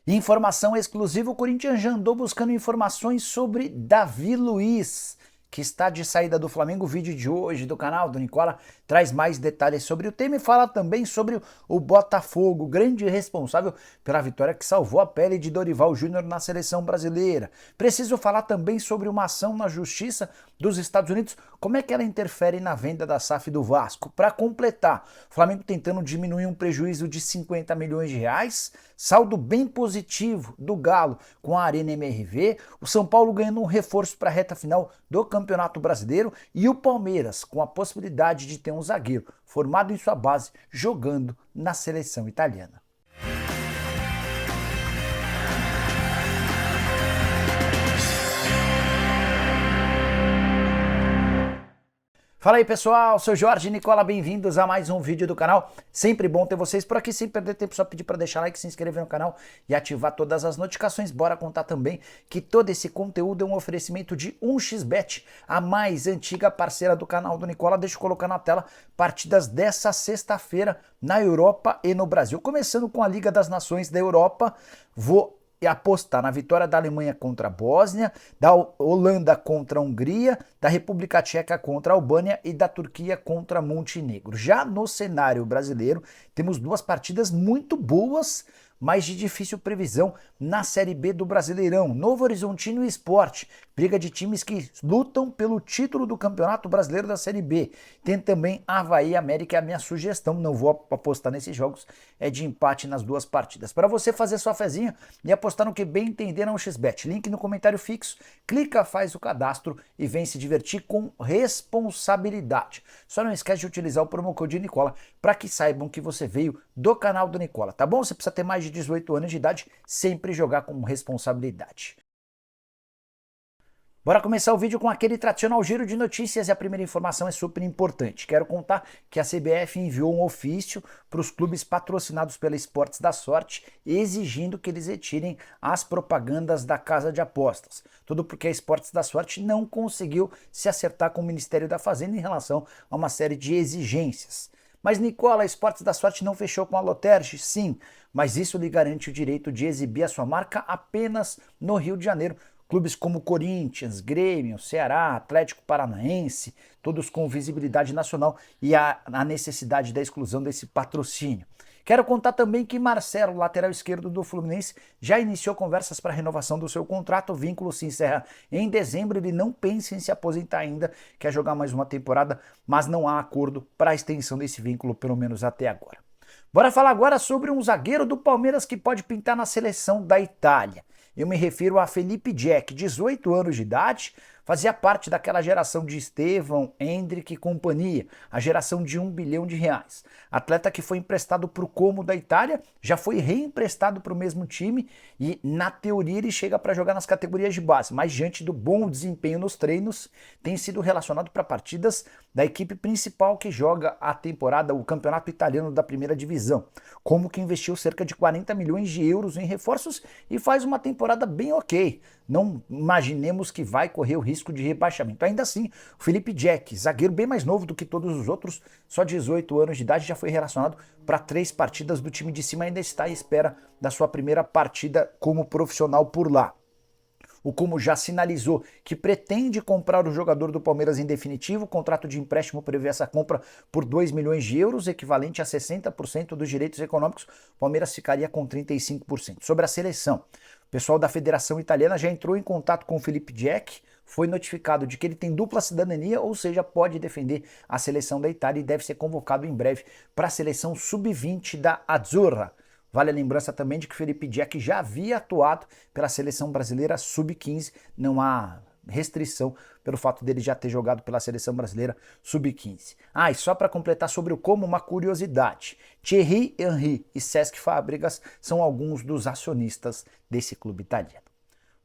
Informação exclusiva: o Corinthians já andou buscando informações sobre Davi Luiz, que está de saída do Flamengo. O vídeo de hoje do canal do Nicola traz mais detalhes sobre o tema e fala também sobre o Botafogo, grande responsável pela vitória que salvou a pele de Dorival Júnior na seleção brasileira. Preciso falar também sobre uma ação na Justiça dos Estados Unidos, como é que ela interfere na venda da SAF do Vasco. Para completar, o Flamengo tentando diminuir um prejuízo de 50 milhões de reais, saldo bem positivo do Galo com a Arena MRV, o São Paulo ganhando um reforço para a reta final do Campeonato Brasileiro e o Palmeiras com a possibilidade de ter um zagueiro formado em sua base jogando na seleção italiana. Fala aí pessoal, sou Jorge Nicola, bem-vindos a mais um vídeo do canal. Sempre bom ter vocês por aqui, sem perder tempo, só pedir para deixar like, se inscrever no canal e ativar todas as notificações. Bora contar também que todo esse conteúdo é um oferecimento de 1xBet, a mais antiga parceira do canal do Nicola. Deixa eu colocar na tela partidas dessa sexta-feira na Europa e no Brasil. Começando com a Liga das Nações da Europa, vou apostar na vitória da Alemanha contra a Bósnia, da Holanda contra a Hungria, da República Tcheca contra a Albânia e da Turquia contra Montenegro. Já no cenário brasileiro, temos duas partidas muito boas, mas de difícil previsão na Série B do Brasileirão. Novo Horizontino e Sport, briga de times que lutam pelo título do Campeonato Brasileiro da Série B. Tem também Avaí e América, é a minha sugestão, não vou apostar nesses jogos, é de empate nas duas partidas. Para você fazer sua fezinha e apostar no que bem entender na 1xBet, link no comentário fixo, clica, faz o cadastro e vem se divertir com responsabilidade. Só não esquece de utilizar o promo code Nicola para que saibam que você veio do canal do Nicola, tá bom? Você precisa ter mais de 18 anos de idade, sempre jogar com responsabilidade. Bora começar o vídeo com aquele tradicional giro de notícias e a primeira informação é super importante. Quero contar que a CBF enviou um ofício para os clubes patrocinados pela Esportes da Sorte, exigindo que eles retirem as propagandas da casa de apostas. Tudo porque a Esportes da Sorte não conseguiu se acertar com o Ministério da Fazenda em relação a uma série de exigências. Mas Nicola, a Esportes da Sorte não fechou com a Lotterge? Sim, mas isso lhe garante o direito de exibir a sua marca apenas no Rio de Janeiro. Clubes como Corinthians, Grêmio, Ceará, Atlético Paranaense, todos com visibilidade nacional e a necessidade da exclusão desse patrocínio. Quero contar também que Marcelo, lateral esquerdo do Fluminense, já iniciou conversas para a renovação do seu contrato. O vínculo se encerra em dezembro. Ele não pensa em se aposentar ainda, quer jogar mais uma temporada, mas não há acordo para a extensão desse vínculo, pelo menos até agora. Bora falar agora sobre um zagueiro do Palmeiras que pode pintar na seleção da Itália. Eu me refiro a Felipe Jack, 18 anos de idade, fazia parte daquela geração de Estevão, Hendrick e companhia, a geração de R$1 bilhão. Atleta que foi emprestado para o Como da Itália, já foi reemprestado para o mesmo time e, na teoria, ele chega para jogar nas categorias de base, mas diante do bom desempenho nos treinos, tem sido relacionado para partidas da equipe principal que joga a temporada, o campeonato italiano da primeira divisão. Como que investiu cerca de 40 milhões de euros em reforços e faz uma temporada bem ok. Não imaginemos que vai correr o risco de rebaixamento. Ainda assim, o Felipe Jack, zagueiro bem mais novo do que todos os outros, só 18 anos de idade, já foi relacionado para 3 partidas do time de cima, ainda está à espera da sua primeira partida como profissional por lá. O Como já sinalizou que pretende comprar o jogador do Palmeiras em definitivo. O contrato de empréstimo prevê essa compra por 2 milhões de euros, equivalente a 60% dos direitos econômicos. O Palmeiras ficaria com 35%. Sobre a seleção, o pessoal da Federação Italiana já entrou em contato com o Felipe Jack, foi notificado de que ele tem dupla cidadania, ou seja, pode defender a seleção da Itália e deve ser convocado em breve para a seleção sub-20 da Azzurra. Vale a lembrança também de que Felipe Jack já havia atuado pela seleção brasileira sub-15, não há restrição pelo fato dele já ter jogado pela seleção brasileira sub-15. E só para completar sobre o Como, uma curiosidade: Thierry Henry e Cesc Fábregas são alguns dos acionistas desse clube italiano.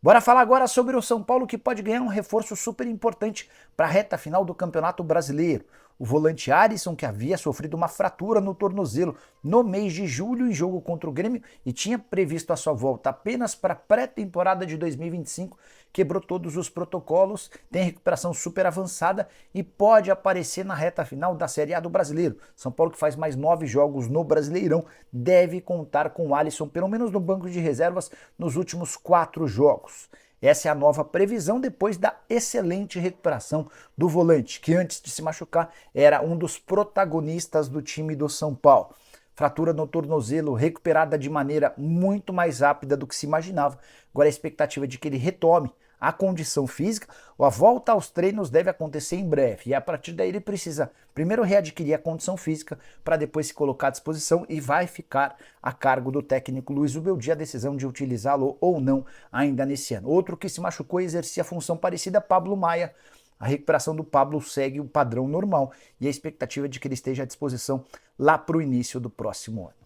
Bora falar agora sobre o São Paulo, que pode ganhar um reforço super importante para a reta final do Campeonato Brasileiro. O volante Alisson, que havia sofrido uma fratura no tornozelo no mês de julho em jogo contra o Grêmio e tinha previsto a sua volta apenas para a pré-temporada de 2025, quebrou todos os protocolos, tem recuperação super avançada e pode aparecer na reta final da Série A do Brasileiro. São Paulo, que faz mais 9 jogos no Brasileirão, deve contar com o Alisson, pelo menos no banco de reservas, nos últimos 4 jogos. Essa é a nova previsão depois da excelente recuperação do volante, que antes de se machucar era um dos protagonistas do time do São Paulo. Fratura no tornozelo recuperada de maneira muito mais rápida do que se imaginava. Agora a expectativa é de que ele retome a condição física, ou a volta aos treinos deve acontecer em breve. E a partir daí ele precisa primeiro readquirir a condição física para depois se colocar à disposição, e vai ficar a cargo do técnico Luiz Ubeldi a decisão de utilizá-lo ou não ainda nesse ano. Outro que se machucou e exercia função parecida, Pablo Maia. A recuperação do Pablo segue o padrão normal e a expectativa é de que ele esteja à disposição lá para o início do próximo ano.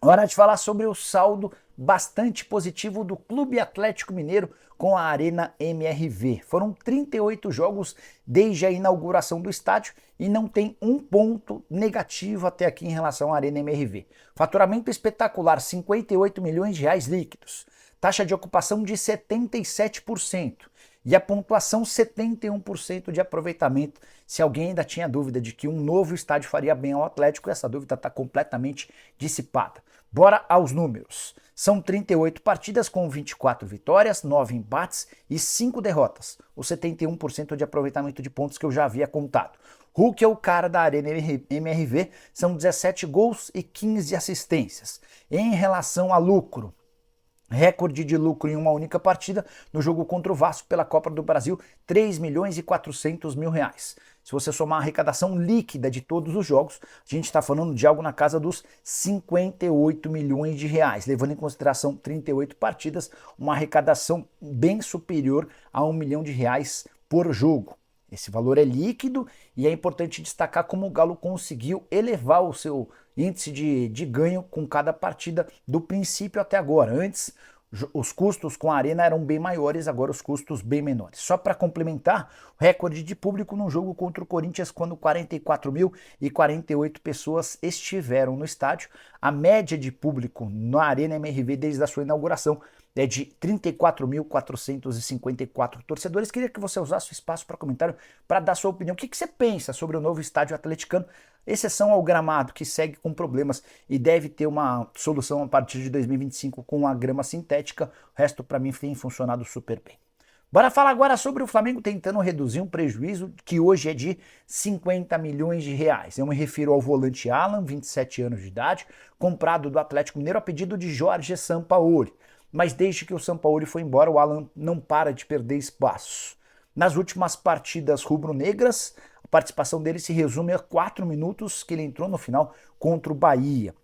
Hora de falar sobre o saldo bastante positivo do Clube Atlético Mineiro com a Arena MRV. Foram 38 jogos desde a inauguração do estádio e não tem um ponto negativo até aqui em relação à Arena MRV. Faturamento espetacular, 58 milhões de reais líquidos. Taxa de ocupação de 77%. E a pontuação 71% de aproveitamento. Se alguém ainda tinha dúvida de que um novo estádio faria bem ao Atlético, essa dúvida está completamente dissipada. Bora aos números. São 38 partidas com 24 vitórias, 9 empates e 5 derrotas. Os 71% de aproveitamento de pontos que eu já havia contado. Hulk é o cara da Arena MRV, são 17 gols e 15 assistências. Em relação a lucro, recorde de lucro em uma única partida no jogo contra o Vasco pela Copa do Brasil, 3 milhões e 400 mil reais. Se você somar a arrecadação líquida de todos os jogos, a gente está falando de algo na casa dos 58 milhões de reais, levando em consideração 38 partidas, uma arrecadação bem superior a 1 milhão de reais por jogo. Esse valor é líquido e é importante destacar como o Galo conseguiu elevar o seu índice de ganho com cada partida do princípio até agora. Antes, os custos com a Arena eram bem maiores, agora os custos bem menores. Só para complementar, o recorde de público no jogo contra o Corinthians, quando 44.048 pessoas estiveram no estádio. A média de público na Arena MRV desde a sua inauguração é de 34.454 torcedores. Queria que você usasse o espaço para comentário para dar sua opinião. O que você pensa sobre o novo estádio atleticano, exceção ao gramado, que segue com problemas e deve ter uma solução a partir de 2025 com a grama sintética. O resto, para mim, tem funcionado super bem. Bora falar agora sobre o Flamengo tentando reduzir um prejuízo que hoje é de 50 milhões de reais. Eu me refiro ao volante Alan, 27 anos de idade, comprado do Atlético Mineiro a pedido de Jorge Sampaoli. Mas desde que o Sampaoli foi embora, o Alan não para de perder espaço. Nas últimas partidas rubro-negras, a participação dele se resume a 4 minutos que ele entrou no final contra o Bahia.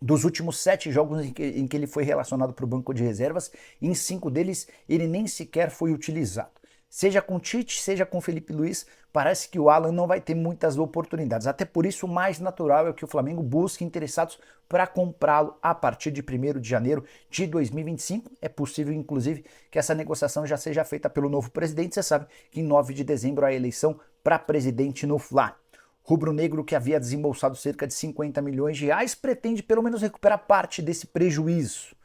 Dos últimos 7 jogos em que ele foi relacionado para o banco de reservas, em 5 deles ele nem sequer foi utilizado. Seja com Tite, seja com Felipe Luiz, parece que o Alan não vai ter muitas oportunidades. Até por isso, o mais natural é que o Flamengo busque interessados para comprá-lo a partir de 1º de janeiro de 2025. É possível, inclusive, que essa negociação já seja feita pelo novo presidente. Você sabe que em 9 de dezembro há a eleição para presidente no Fla. Rubro-negro, que havia desembolsado cerca de 50 milhões de reais, pretende pelo menos recuperar parte desse prejuízo.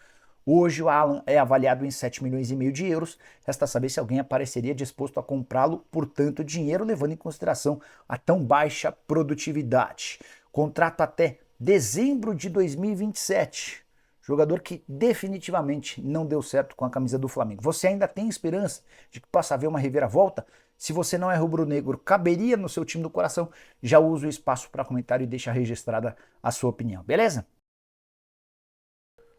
Hoje o Alan é avaliado em 7 milhões e meio de euros. Resta saber se alguém apareceria disposto a comprá-lo por tanto dinheiro, levando em consideração a tão baixa produtividade. Contrato até dezembro de 2027. Jogador que definitivamente não deu certo com a camisa do Flamengo. Você ainda tem esperança de que possa haver uma reviravolta? Se você não é rubro-negro, caberia no seu time do coração? Já usa o espaço para comentário e deixa registrada a sua opinião, beleza?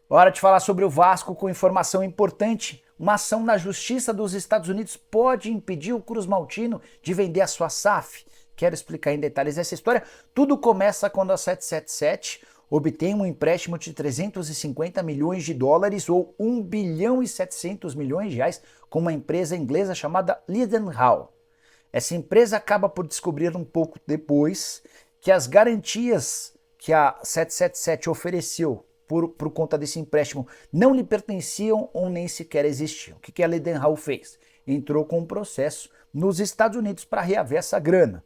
Hora de falar sobre o Vasco com informação importante. Uma ação na Justiça dos Estados Unidos pode impedir o Cruz Maltino de vender a sua SAF. Quero explicar em detalhes essa história. Tudo começa quando a 777 obtém um empréstimo de 350 milhões de dólares ou 1 bilhão e 700 milhões de reais com uma empresa inglesa chamada Lidenhall. Essa empresa acaba por descobrir um pouco depois que as garantias que a 777 ofereceu por conta desse empréstimo não lhe pertenciam ou nem sequer existiam. O que a Lidenhall fez? Entrou com um processo nos Estados Unidos para reaver essa grana.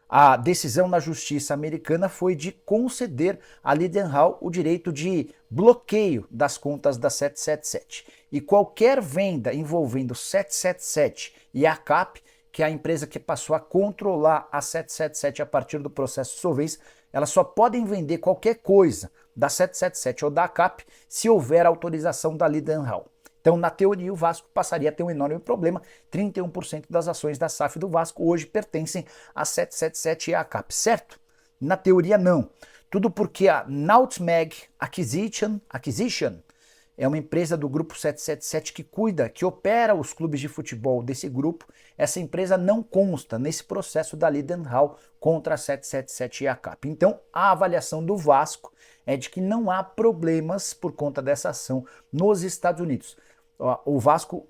A decisão na justiça americana foi de conceder a Lidenhall o direito de bloqueio das contas da 777. E qualquer venda envolvendo 777 e a CAP, que é a empresa que passou a controlar a 777 a partir do processo de solvência, elas só podem vender qualquer coisa da 777 ou da CAP se houver autorização da Lidenhall. Então, na teoria, o Vasco passaria a ter um enorme problema. 31% das ações da SAF do Vasco hoje pertencem a 777 e a CAP, certo? Na teoria, não. Tudo porque a Nutmeg Acquisition é uma empresa do grupo 777 que cuida, que opera os clubes de futebol desse grupo. Essa empresa não consta nesse processo da Lidenhall contra a 777 e a CAP. Então, a avaliação do Vasco é de que não há problemas por conta dessa ação nos Estados Unidos. O Vasco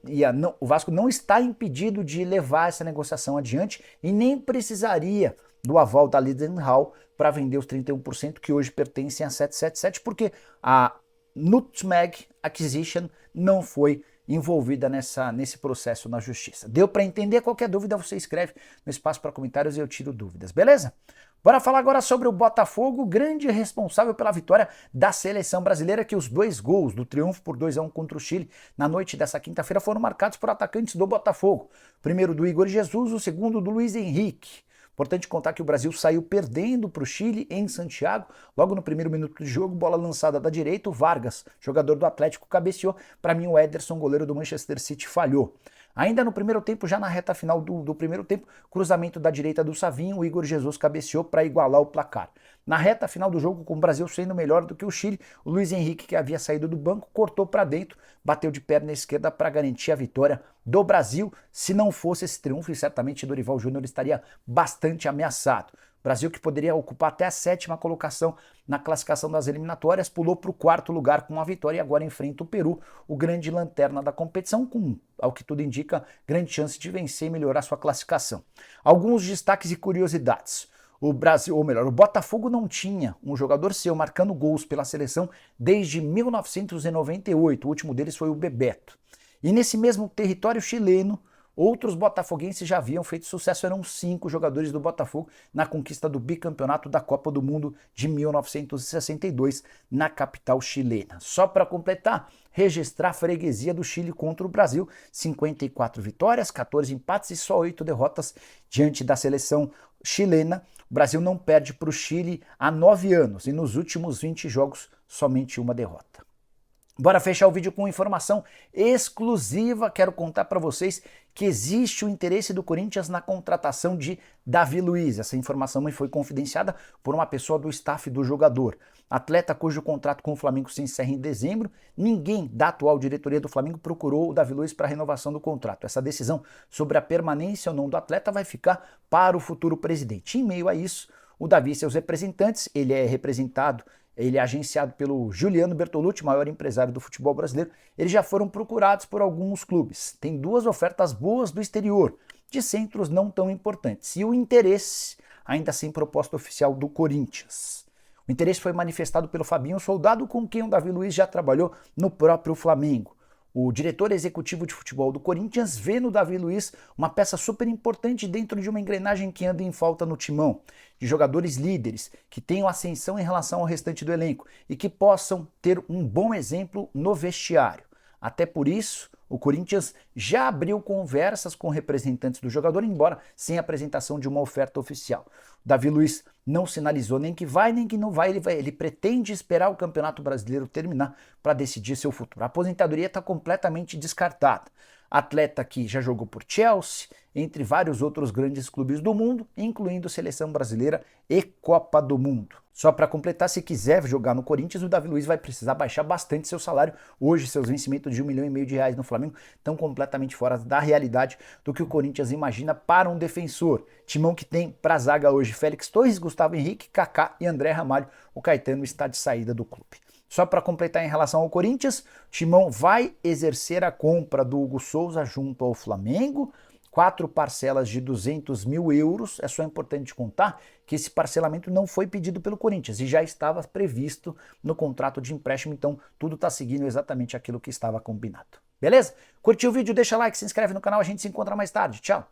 não está impedido de levar essa negociação adiante e nem precisaria do aval da Lidenhall para vender os 31% que hoje pertencem a 777, porque a Nutmeg Acquisition não foi envolvida nesse processo na justiça. Deu para entender? Qualquer dúvida você escreve no espaço para comentários e eu tiro dúvidas, beleza? Bora falar agora sobre o Botafogo, grande responsável pela vitória da seleção brasileira, que os 2 gols do triunfo por 2-1 contra o Chile na noite dessa quinta-feira foram marcados por atacantes do Botafogo. O primeiro do Igor Jesus, o segundo do Luiz Henrique. Importante contar que o Brasil saiu perdendo para o Chile em Santiago. Logo no primeiro minuto de jogo, bola lançada da direita, o Vargas, jogador do Atlético, cabeceou. Para mim, o Ederson, goleiro do Manchester City, falhou. Ainda no primeiro tempo, já na reta final do primeiro tempo, cruzamento da direita do Savinho, o Igor Jesus cabeceou para igualar o placar. Na reta final do jogo, com o Brasil sendo melhor do que o Chile, o Luiz Henrique, que havia saído do banco, cortou para dentro, bateu de perna esquerda para garantir a vitória do Brasil. Se não fosse esse triunfo, e certamente Dorival Júnior estaria bastante ameaçado. Brasil, que poderia ocupar até a 7ª colocação na classificação das eliminatórias, pulou para o 4º lugar com a vitória e agora enfrenta o Peru, o grande lanterna da competição, com, ao que tudo indica, grande chance de vencer e melhorar sua classificação. Alguns destaques e curiosidades. O Botafogo não tinha um jogador seu marcando gols pela seleção desde 1998, o último deles foi o Bebeto. E nesse mesmo território chileno, outros botafoguenses já haviam feito sucesso, eram 5 jogadores do Botafogo na conquista do bicampeonato da Copa do Mundo de 1962 na capital chilena. Só para completar, registrar a freguesia do Chile contra o Brasil, 54 vitórias, 14 empates e só 8 derrotas diante da seleção chilena. O Brasil não perde para o Chile há 9 anos e nos últimos 20 jogos somente uma derrota. Bora fechar o vídeo com informação exclusiva. Quero contar para vocês que existe o interesse do Corinthians na contratação de Davi Luiz. Essa informação me foi confidenciada por uma pessoa do staff do jogador. Atleta cujo contrato com o Flamengo se encerra em dezembro. Ninguém da atual diretoria do Flamengo procurou o Davi Luiz para a renovação do contrato. Essa decisão sobre a permanência ou não do atleta vai ficar para o futuro presidente. Em meio a isso, o Davi e seus representantes, ele é agenciado pelo Juliano Bertolucci, maior empresário do futebol brasileiro. Eles já foram procurados por alguns clubes. Tem 2 ofertas boas do exterior, de centros não tão importantes. E o interesse, ainda sem proposta oficial do Corinthians. O interesse foi manifestado pelo Fabinho Soldado, com quem o Davi Luiz já trabalhou no próprio Flamengo. O diretor executivo de futebol do Corinthians vê no Davi Luiz uma peça super importante dentro de uma engrenagem que anda em falta no timão, de jogadores líderes, que tenham ascensão em relação ao restante do elenco e que possam ter um bom exemplo no vestiário. Até por isso, o Corinthians já abriu conversas com representantes do jogador, embora sem apresentação de uma oferta oficial. O Davi Luiz não sinalizou nem que vai nem que não vai, ele pretende esperar o Campeonato Brasileiro terminar para decidir seu futuro. A aposentadoria está completamente descartada. Atleta que já jogou por Chelsea, entre vários outros grandes clubes do mundo, incluindo Seleção Brasileira e Copa do Mundo. Só para completar, se quiser jogar no Corinthians, o Davi Luiz vai precisar baixar bastante seu salário. Hoje, seus vencimentos de R$1,5 milhão no Flamengo estão completamente fora da realidade do que o Corinthians imagina para um defensor. Timão que tem para a zaga hoje Félix Torres, Gustavo Henrique, Kaká e André Ramalho. O Caetano está de saída do clube. Só para completar em relação ao Corinthians, o Timão vai exercer a compra do Hugo Souza junto ao Flamengo, 4 parcelas de 200 mil euros. É só importante contar que esse parcelamento não foi pedido pelo Corinthians e já estava previsto no contrato de empréstimo, então tudo está seguindo exatamente aquilo que estava combinado. Beleza? Curtiu o vídeo? Deixa like, se inscreve no canal, a gente se encontra mais tarde. Tchau!